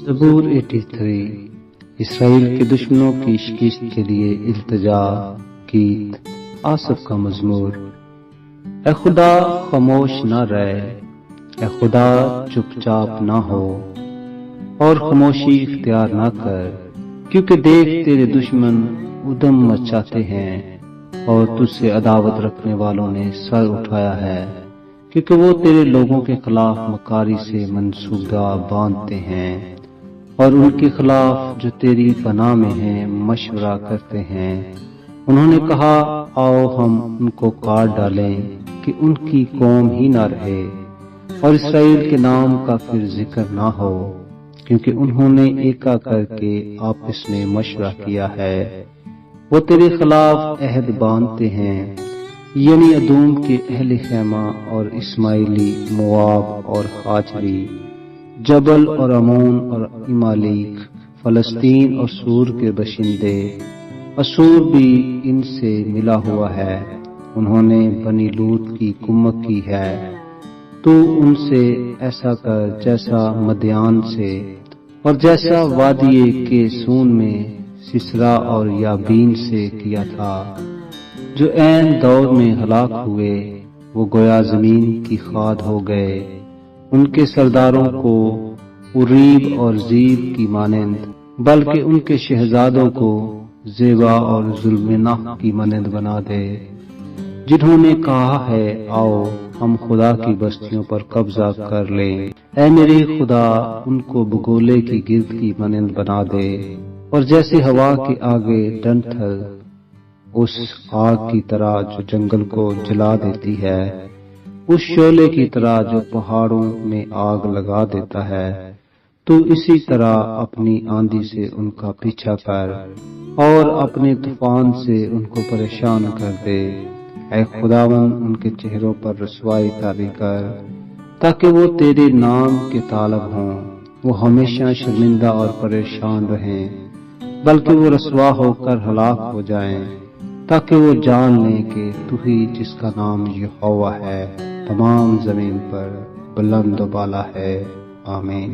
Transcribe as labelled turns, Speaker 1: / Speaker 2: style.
Speaker 1: زبور 83 اسرائیل کے دشمنوں کی شکست کے لیے التجا گیت آصف کا مزمور۔ اے خدا خاموش نہ رہ، اے خدا چپ چاپ نہ ہو اور خاموشی اختیار نہ کر، کیونکہ دیکھ تیرے دشمن ادم مچاتے ہیں اور تجھ سے عداوت رکھنے والوں نے سر اٹھایا ہے، کیونکہ وہ تیرے لوگوں کے خلاف مکاری سے منصوبہ باندھتے ہیں اور ان کے خلاف جو تیری پناہ میں ہیں مشورہ کرتے ہیں۔ انہوں نے کہا آؤ ہم ان کو کاٹ ڈالیں کہ ان کی قوم ہی نہ رہے اور اسرائیل کے نام کا پھر ذکر نہ ہو، کیونکہ انہوں نے ایکا کر کے آپس میں مشورہ کیا ہے۔ وہ تیرے خلاف عہد باندھتے ہیں، یعنی ادوم کے اہل خیمہ اور اسماعیلی، مواب اور ہاجری، جبل اور امون اور عمالیق، فلسطین اور سور کے باشندے۔ اسور بھی ان سے ملا ہوا ہے، انہوں نے بنی لوط کی کمک کی ہے۔ تو ان سے ایسا کر جیسا مدیان سے اور جیسا وادی کے سون میں سسرا اور یابین سے کیا تھا، جو عین دور میں ہلاک ہوئے، وہ گویا زمین کی کھاد ہو گئے۔ ان کے سرداروں کو اریب اور زیب کی مانند، بلکہ ان کے شہزادوں کو زیبا اور ظلمنہ کی مانند بنا دے، جنہوں نے کہا ہے آؤ ہم خدا کی بستیوں پر قبضہ کر لیں۔ اے میرے خدا ان کو بگولے کی گرد کی مانند بنا دے، اور جیسے ہوا کے آگے ڈنٹھل اس آگ کی طرح جو جنگل کو جلا دیتی ہے، اس شعلے کی طرح جو پہاڑوں میں آگ لگا دیتا ہے، تو اسی طرح اپنی آندھی سے ان کا پیچھا کر اور اپنے طوفان سے ان کو پریشان کر دے۔ اے خداوند ان کے چہروں پر رسوائی طاری کر، تاکہ وہ تیرے نام کے طالب ہوں۔ وہ ہمیشہ شرمندہ اور پریشان رہیں، بلکہ وہ رسوا ہو کر ہلاک ہو جائیں، تاکہ وہ جان لیں کہ تو ہی جس کا نام یہوہ ہے تمام زمین پر بلند و بالا ہے۔ آمین۔